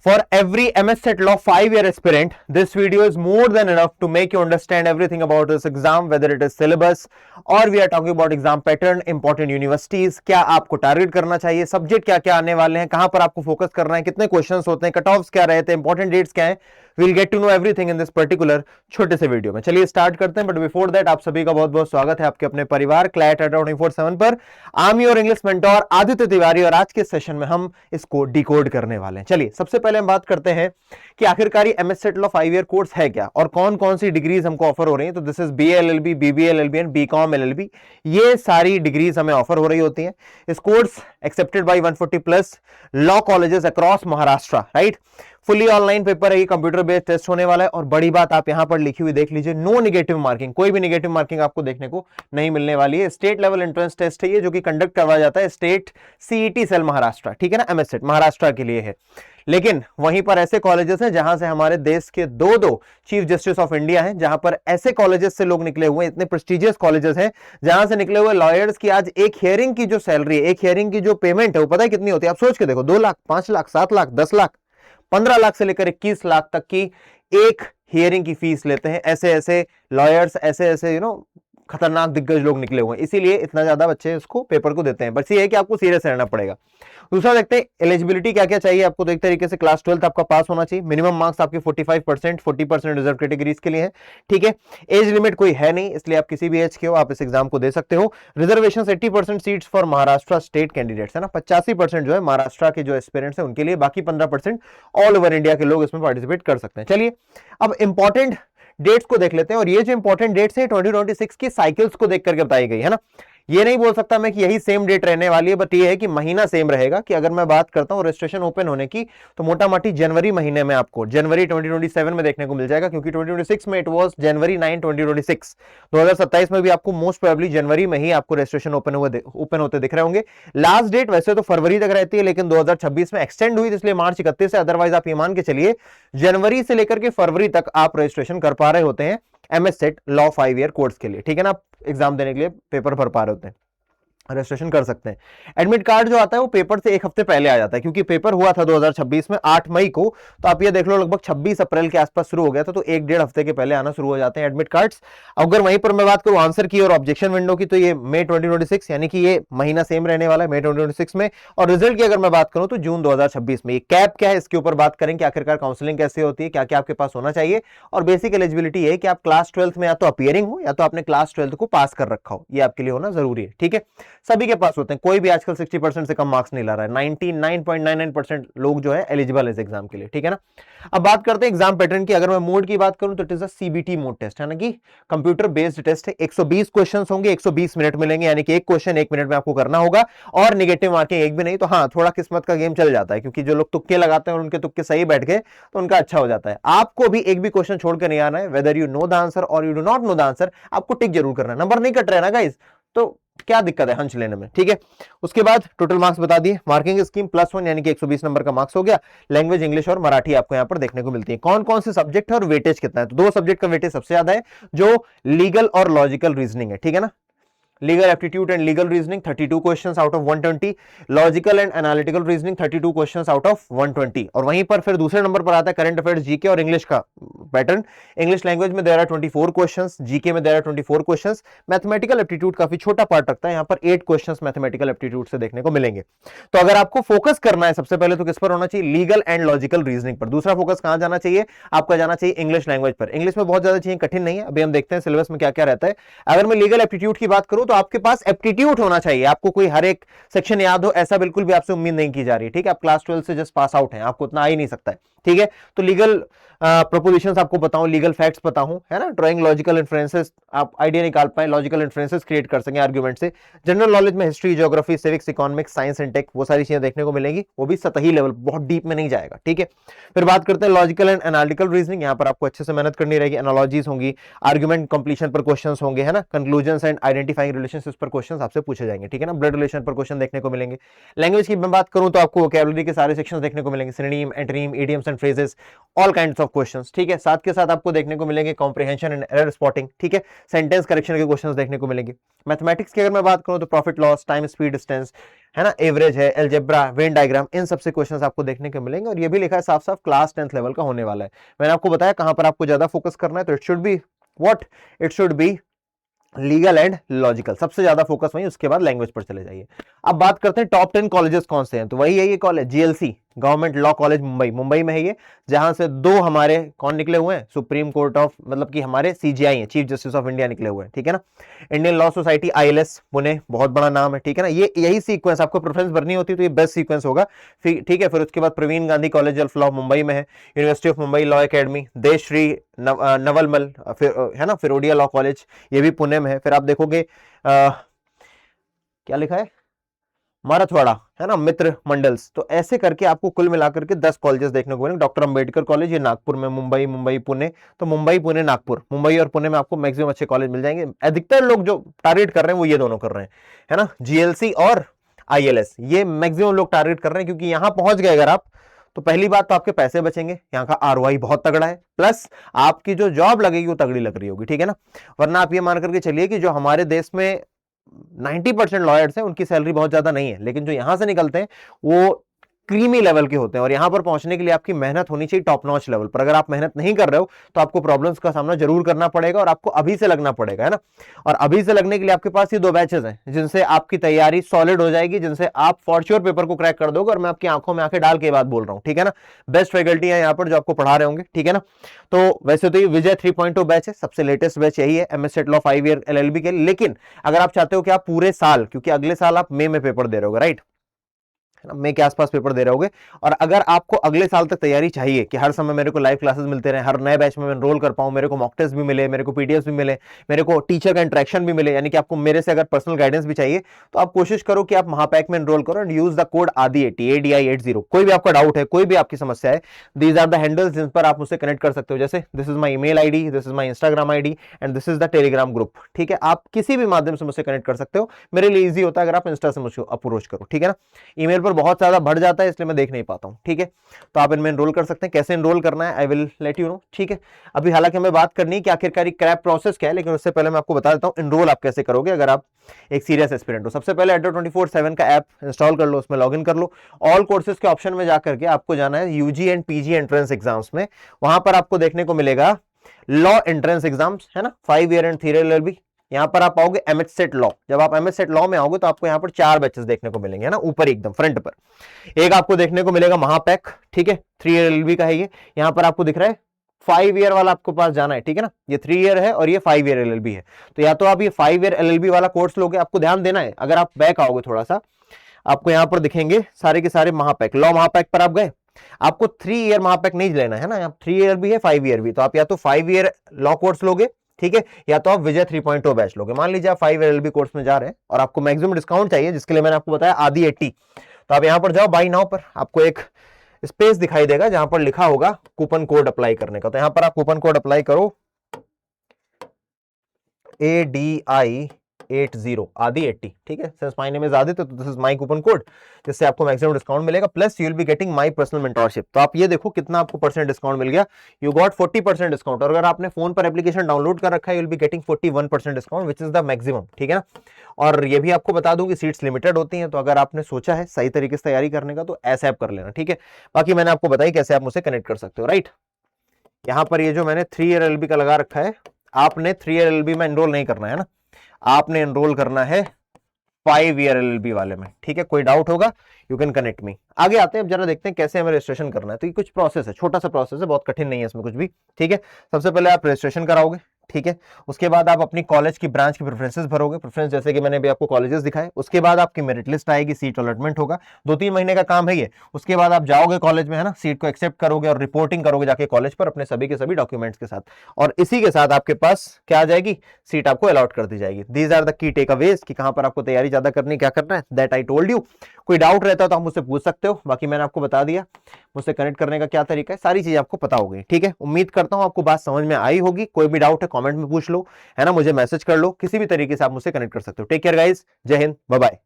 For every MS Set Law 5-year aspirant, this video is more than enough to make you understand everything about this exam, whether it is syllabus or we are talking about exam pattern, important universities, क्या आपको target करना चाहिए, subject क्या क्या आने वाले हैं, कहां पर आपको फोकस करना है, कितने क्वेश्चंस होते हैं, कट ऑफ्स क्या रहते हैं, इंपॉर्टेंट डेट्स क्या हैं. We'll get to know everything in this particular छोटे से वीडियो में. चलिए स्टार्ट करते हैं, बट बिफोर दैट आप सभी का बहुत बहुत स्वागत है आपके अपने परिवार क्लैट 24/7 पर. I am your English mentor Aditya Tiwari और आज के सेशन में हम इसको डिकोड करने वाले हैं. चलिए सबसे पहले हम बात करते हैं कि आखिरकार MS set law 5 year course है क्या और कौन कौन सी डिग्रीज हमको ऑफर हो रही हैं. तो this is BA LLB, BBA LLB and BCom LLB. ये सारी डिग्रीज हमें ऑफर हो रही होती हैं. इस course accepted by 140 plus law colleges across Maharashtra. Right, fully online paper है, ये कंप्यूटर बेस्ड टेस्ट होने वाला है. और बड़ी बात आप यहां पर लिखी हुई देख लीजिए, नो नेगेटिव मार्किंग, कोई भी नेगेटिव मार्किंग आपको देखने को नहीं मिलने वाली है. स्टेट लेवल एंट्रेंस टेस्ट है ये, जो कि कंडक्ट करवाया जाता है स्टेट सीईटी सेल महाराष्ट्र. ठीक है ना, एमएस सेट महाराष्ट्र के लिए है. लेकिन वहीं पर ऐसे कॉलेजेस हैं जहां से हमारे देश के दो चीफ जस्टिस ऑफ इंडिया हैं, जहां पर ऐसे कॉलेजेस से लोग निकले हुए हैं, इतने प्रेस्टिजियस कॉलेजेस हैं जहां से निकले हुए लॉयर्स की आज एक हियरिंग की जो सैलरी है, एक हियरिंग की जो पेमेंट है, वो पता है कितनी होती है? आप सोच के देखो, 2 लाख, 5 लाख, 7 लाख, 10 लाख, 15 लाख से लेकर 21 लाख तक की एक हियरिंग की फीस लेते हैं. ऐसे ऐसे लॉयर्स, ऐसे ऐसे खतरनाक दिग्गज लोग निकले हुए हैं, इसीलिए इतना ज्यादा बच्चे इसको पेपर को देते हैं. बस ये है कि आपको सीरियस रहना पड़ेगा. दूसरा देखते हैं एलिजिबिलिटी क्या क्या चाहिए आपको. तो एक तरीके से क्लास 12 आपका पास होना चाहिए. मिनिमम मार्क्स आपके 45%, 40% रिजर्व कैटेगरीज के लिए है. ठीक है, एज लिमिट कोई है नहीं, इसलिए आप किसी भी एज के हो आप इस एग्जाम को दे सकते हो. Reservation 80% seats for Maharashtra state candidates है ना, 85% जो है महाराष्ट्र के जो एस्पिरेंट्स है उनके लिए, बाकी 15% ऑल ओवर इंडिया के लोग इसमें पार्टिसिपेट कर सकते हैं. चलिए अब इंपॉर्टेंट डेट्स को देख लेते हैं. और ये जो इंपॉर्टेंट डेट्स है 2026 की साइकिल्स को देख करके बताई गई है ना. ये नहीं बोल सकता मैं कि यही सेम डेट रहने वाली है, बट ये है कि महीना सेम रहेगा. कि अगर मैं बात करता हूं रजिस्ट्रेशन ओपन होने की, तो मोटा मोटी जनवरी महीने में आपको जनवरी 2027 में देखने को मिल जाएगा. क्योंकि 2026 में इट वाज जनवरी 9 2026. 2027 में भी आपको मोस्ट प्रोबेबली जनवरी में ही आपको रजिस्ट्रेशन ओपन होते दिख रहे होंगे. लास्ट डेट वैसे तो फरवरी तक रहती है, लेकिन 2026 में एक्सटेंड हुई, इसलिए मार्च 31 से. अदरवाइज आप ये मान के चलिए जनवरी से लेकर के फरवरी तक आप रजिस्ट्रेशन कर पा रहे होते हैं MS set law 5 year course के लिए. ठीक है ना, आप एग्जाम देने के लिए पेपर भर पा रहे होते हैं, रजिस्ट्रेशन कर सकते हैं. एडमिट कार्ड जो आता है वो पेपर से एक हफ्ते पहले आ जाता है, क्योंकि पेपर हुआ था 2026 में 8 मई को. तो आप ये देख लो लगभग 26 अप्रैल के आसपास शुरू हो गया था, तो 1-1.5 हफ्ते के पहले आना शुरू हो जाते हैं एडमिट कार्ड्स. अगर वहीं पर मैं बात करूं आंसर की और ऑब्जेक्शन विंडो की, तो ये मई 2026, यानी कि ये महीना सेम रहने वाला है मई 2026 में. और रिजल्ट की अगर मैं बात करूं तो जून 2026 में. ये कैप क्या है इसके ऊपर बात करेंगे, आखिरकार काउंसलिंग कैसे होती है, क्या क्या आपके पास होना चाहिए. और बेसिक एलिजिबिलिटी है कि आप क्लास 12 में या तो अपीयरिंग हो या तो आपने क्लास 12 को पास कर रखा हो. ये आपके लिए होना जरूरी है. ठीक है, सभी के पास होते हैं, कोई भी आजकल 60% से कम मार्क्स नहीं ला रहा है. 99.99% लोग जो है एलिजिबल है इस एग्जाम के लिए. ठीक है ना. अब बात करते हैं एग्जाम पैटर्न की. अगर मैं मोड की बात करूं तो it is a CBT mode test, है ना, कि कंप्यूटर बेस्ड टेस्ट है. 120 क्वेश्चंस होंगे, 120 मिनट मिलेंगे, यानी कि एक क्वेश्चन 1 मिनट में आपको करना होगा. और नेगेटिव मार्किंग एक भी नहीं. तो हाँ, थोड़ा किस्मत का गेम चल जाता है, क्योंकि जो लोग तुक्के लगाते हैं और उनके तुक्के सही बैठ गए तो उनका अच्छा हो जाता है. आपको भी एक भी क्वेश्चन छोड़कर नहीं आना है. Whether you know the answer और you do not know the answer, आपको टिक जरूर करना है. नंबर नहीं कट रहे ना गाइस, तो क्या दिक्कत है हंच लेने में. ठीक है, उसके बाद टोटल मार्क्स बता दिए. मार्किंग स्कीम +1 यानी कि 120 नंबर का मार्क्स हो गया. लैंग्वेज इंग्लिश और मराठी आपको यहां पर देखने को मिलती है. कौन कौन से सब्जेक्ट है और वेटेज कितना है. तो 2 सब्जेक्ट का वेटेज सबसे ज्यादा है, जो लीगल और लॉजिकल रीजनिंग है. ठीक है ना, legal aptitude and legal reasoning 32 questions out of 120. Logical and analytical reasoning 32 questions out of 120. और वहीं पर फिर दूसरे नंबर पर आता है करंट अफेयर्स, जीके और इंग्लिश का पैटर्न. इंग्लिश लैंग्वेज में देयर आर 24 क्वेश्चंस, जीके में there are 24 questions. Mathematical aptitude काफी छोटा पार्ट रखता है, यहां पर 8 क्वेश्चंस मैथमेटिकल एप्टीट्यूड से देखने को मिलेंगे. तो अगर आपको फोकस करना है सबसे पहले तो किस पर होना चाहिए, लीगल एंड लॉजिकल रीजनिंग पर. दूसरा फोकस कहां जाना चाहिए, आपका जाना चाहिए इंग्लिश लैंग्वेज पर. इंग्लिश में बहुत ज्यादा चीजें कठिन नहीं है, अभी हम देखते हैं सिलेबस में क्या क्या रहता है. अगर मैं लीगल एप्टीट्यूड की बात करूं तो आपके पास एप्टीट्यूड होना चाहिए. आपको कोई हर एक सेक्शन याद हो ऐसा बिल्कुल भी आपसे उम्मीद नहीं की जा रही. ठीक है, आप क्लास 12 से जस्ट पास आउट हैं, आपको उतना आ ही नहीं सकता है. ठीक है, तो लीगल प्रोपोजिशंस आपको बताऊं, लीगल फैक्ट्स बताऊं, है ना, ड्राइंग लॉजिकल इन्फ्रेंसेस, आप आइडिया निकाल पाए, लॉजिकल इन्फ्रेंसेस क्रिएट कर सकें आर्गुमेंट से. जनरल नॉलेज में history, geography, civics, economics, science and tech, वो सारी चीजें देखने को मिलेंगी. वो भी सतही लेवल, बहुत डीप में नहीं जाएगा. ठीक है, फिर बात करते हैं लॉजिकल एंड एनालिटिकल रीजनिंग. यहां पर आपको अच्छे से मेहनत करनी रहेगी. एनालॉजीज होंगी, आर्गुमेंट कंप्लीशन पर क्वेश्चंस होंगे, है ना, कंक्लूजन्स एंड आइडेंटिफाइंग रिलेशनशिप्स पर क्वेश्चंस आपसे पूछे जाएंगे, ठीक है ना। ब्लड रिलेशन पर क्वेश्चन देखने को मिलेंगे। लैंग्वेज की मैं बात करूं तो आपको वोकैबुलरी के सारे सेक्शंस देखने को मिलेंगे, synonym, antonym, idioms and phrases, all kinds of questions, ठीक है। साथ के साथ आपको देखने को मिलेंगे कॉम्प्रिहेंशन एंड एरर स्पॉटिंग, ठीक है, सेंटेंस करेक्शन के क्वेश्चंस देखने को मिलेंगे। मैथमेटिक्स की अगर मैं बात करूं तो profit loss, time speed distance, है ना, एवरेज है, अलजेब्रा, वेन डायग्राम, इन सबसे क्वेश्चंस आपको देखने को मिलेंगे। और ये भी लिखा है साफ साफ क्लास 10th लेवल का होने वाला है। मैंने आपको बताया कहां पर आपको ज्यादा फोकस करना है, तो it should be what, it should be legal and logical, सबसे ज्यादा फोकस वही, उसके बाद लैंग्वेज पर चले जाइए। अब बात करते हैं टॉप 10 कॉलेजेस कौन से हैं, तो वही है ये college, GLC, government law college Mumbai, Mumbai में है ये, जहां से दो हमारे कौन निकले हुए हैं, सुप्रीम कोर्ट ऑफ, मतलब कि हमारे सीजीआई हैं, चीफ जस्टिस ऑफ इंडिया निकले हुए हैं, ठीक है ना। Indian law society ILS Pune, बहुत बड़ा नाम है, ठीक है ना। ये यही सीक्वेंस आपको प्रेफरेंस भरनी होती है तो ये बेस्ट सीक्वेंस होगा, ठीक है। फिर उसके बाद Praveen Gandhi college of law Mumbai में है, university of Mumbai law academy, Deshshree Navalmal, फिर है ना, फिरोडिया लॉ कॉलेज, ये भी पुणे में है। फिर आप देखोगे क्या लिखा है, मराठवाड़ा, है ना, मित्र मंडल्स। तो ऐसे करके आपको कुल मिलाकर के 10 कॉलेजेस देखने को मिलेंगे। डॉक्टर अंबेडकर कॉलेज, ये नागपुर में, मुंबई पुणे, तो मुंबई पुणे नागपुर, मुंबई और पुणे में आपको मैक्सिमम अच्छे कॉलेज मिल जाएंगे। अधिकतर लोग जो टारगेट कर रहे हैं वो ये दोनों कर रहे हैं, है ना, जीएलसी और आईएलएस, ये मैक्सिमम लोग टारगेट कर रहे हैं, क्योंकि यहां पहुंच गए अगर आप, तो पहली बात तो आपके पैसे बचेंगे, यहाँ का आरओआई बहुत तगड़ा है, प्लस आपकी जो जॉब लगेगी वो तगड़ी लग रही होगी, ठीक है ना। वरना आप ये मान करके चलिए कि जो हमारे देश में 90% लॉयर्स हैं उनकी सैलरी बहुत ज्यादा नहीं है, लेकिन जो यहां से निकलते हैं वो क्रीमी लेवल के होते हैं। और यहां पर पहुंचने के लिए आपकी मेहनत होनी चाहिए टॉप नॉच लेवल पर। अगर आप मेहनत नहीं कर रहे हो तो आपको प्रॉब्लम्स का सामना जरूर करना पड़ेगा, और आपको अभी से लगना पड़ेगा, है ना। और अभी से लगने के लिए आपके पास ये 2 बैचेस हैं जिनसे आपकी तैयारी सॉलिड हो जाएगी, जिनसे आप फॉर श्योर पेपर को क्रैक कर दोगे। और मैं आपकी आंखों में आंखें डाल के बात बोल रहा हूं, ठीक है ना। बेस्ट फैकल्टी है यहाँ पर जो आपको पढ़ा रहे होंगे, ठीक है ना। तो वैसे तो ये विजय 3.0 बैच है, सबसे लेटेस्ट बैच यही है, MS set law 5 year LLB के। लेकिन अगर आप चाहते हो कि आप पूरे साल, क्योंकि अगले साल आप मई में पेपर दे रहे होगे, राइट, मई के आसपास पेपर दे रहे होगे, और अगर आपको अगले साल तक तैयारी चाहिए कि हर समय मेरे को लाइव क्लासेस मिलते रहे, हर नए बैच में मैं एनरोल कर पाऊं, मेरे को मॉक टेस्ट भी मिले, मेरे को पीडीएफ भी मिले, मेरे को टीचर का इंटरेक्शन भी मिले, यानी कि आपको मेरे से अगर पर्सनल गाइडेंस भी चाहिए, तो आप कोशिश करो कि आप महापैक में एनरोल करो and use the code ADI80 ADI80। कोई भी आपका डाउट है, कोई भी आपकी समस्या है, दीज आर द हैंडल्स जिन पर आप मुझसे कनेक्ट कर सकते हो। जैसे this is my email ID, this is my Instagram ID and this is the Telegram group, ठीक है। आप किसी भी माध्यम से मुझसे कनेक्ट कर सकते हो, मेरे लिए ईजी होता है अगर आप इंस्टा से मुझे अप्रोच करो, ठीक है ना। ईमेल पर बहुत ज्यादा बढ़ जाता है, इसलिए मैं देख नहीं पाता हूं, ठीक है। तो आप इनमें एनरोल कर सकते हैं। कैसे एनरोल करना है I will let you know, ठीक है। अभी हालांकि हमें बात करनी है कि आखिरकार क्रैप प्रोसेस क्या है, लेकिन उससे पहले मैं आपको बता देता हूं एनरोल आप कैसे करोगे अगर आप एक सीरियस एस्पिरेंट हो। सबसे पहले एडो 24/7 का ऐप इंस्टॉल कर लो, उसमें लॉगिन कर लो। ऑल कोर्सेज के ऑप्शन में जाकर के आपको जाना है UG and PG entrance exams में। वहां पर आपको देखने को मिलेगा लॉ एंट्रेंस एग्जाम्स, है ना, 5 ईयर एंड 3 ईयर एलएलबी। यहां पर आप आओगे एमएच सेट लॉ। जब आप एमएच सेट लॉ में आओगे तो आपको यहां पर 4 बैचेस देखने को मिलेंगे, है ना, ऊपर एकदम फ्रंट पर। एक आपको देखने को मिलेगा महापैक, ठीक है, 3 ईयर एलएलबी का है ये। यहां पर आपको दिख रहा है 5 ईयर वाला आपको पास जाना है, ठीक है ना। ये 3 ईयर है और ये 5 ईयर एलएलबी है। तो या तो आप ये 5 ईयर एलएलबी वाला कोर्स लोगे, आपको ध्यान देना है, अगर आप बैक आओगे थोड़ा सा, आपको यहां पर दिखेंगे सारे के सारे महापैक। लॉ महापैक पर आप गए, आपको 3 ईयर महापैक नहीं लेना है ना, 3 ईयर भी है 5 ईयर भी। तो आप या तो 5 ईयर लॉ कोर्स लोगे, ठीक है, या तो आप विजय 3.0 बैच लोगे। मान लीजिए आप 5 एलएलबी कोर्स में जा रहे हैं और आपको मैक्सिमम डिस्काउंट चाहिए, जिसके लिए मैंने आपको बताया ADI80। तो आप यहां पर जाओ, बाई नाउ पर आपको एक स्पेस दिखाई देगा जहां पर लिखा होगा कूपन कोड अप्लाई करने का। तो यहां पर आप कूपन कोड अप्लाई करो ADI80, ठीक है। Since my name is Aditya, तो this is my coupon code, जिससे आपको मैक्सिमम डिस्काउंट मिलेगा, plus you will be getting my personal mentorship. तो आप ये देखो कितना आपको % डिस्काउंट मिल गया, यू गॉट 40% डिस्काउंट। और अगर आपने फोन पर एप्लीकेशन डाउनलोड कर रखा है, you will be getting 41% discount, which is the maximum, ठीक है ना। और ये भी आपको बता दूं कि सीट्स लिमिटेड होती हैं, तो अगर आपने सोचा है सही तरीके से तैयारी करने का तो ऐसे आप कर लेना, ठीक है। बाकी मैंने आपको बताई कैसे आप मुझसे कनेक्ट कर सकते हो, राइट। यहां पर ये जो मैंने 3 ईयर एलएलबी का लगा रखा है, आपने 3 ईयर एलएलबी में एनरोल नहीं करना है ना, आपने एनरोल करना है 5 ईयर एलएलबी वाले में, ठीक है। कोई डाउट होगा यू कैन कनेक्ट मी। आगे आते हैं, अब जरा देखते हैं कैसे हमें रजिस्ट्रेशन करना है। तो ये कुछ प्रोसेस है, छोटा सा प्रोसेस है, बहुत कठिन नहीं है इसमें कुछ भी, ठीक है। सबसे पहले आप रजिस्ट्रेशन कराओगे, ठीक है। उसके बाद आप अपनी कॉलेज की ब्रांच की प्रेफरेंसेस भरोगे, प्रेफरेंस जैसे कि मैंने भी आपको कॉलेजेस दिखाए। उसके बाद आपकी मेरिट लिस्ट आएगी, सीट अलॉटमेंट होगा, 2-3 महीने का काम है ये। उसके बाद आप जाओगे कॉलेज में, है ना, सीट को एक्सेप्ट करोगे और रिपोर्टिंग करोगे जाके कॉलेज पर अपने सभी के सभी डॉक्यूमेंट्स के साथ, और इसी के साथ आपके पास क्या आ जाएगी, सीट आपको अलॉट कर दी जाएगी। These are the key takeaways कि कहां पर आपको तैयारी ज्यादा करनी, क्या करना है, दैट आई टोल्ड यू। कोई डाउट रहता है तो आप मुझसे पूछ सकते हो, बाकी मैंने आपको बता दिया मुझसे कनेक्ट करने का क्या तरीका है, सारी चीज आपको पता होगी, ठीक है। उम्मीद करता हूं आपको बात समझ में आई होगी। कोई भी डाउट है कमेंट में पूछ लो, है ना, मुझे मैसेज कर लो, किसी भी तरीके से आप मुझसे कनेक्ट कर सकते हो। टेक केयर गाइस, जय हिंद, बाय बाय।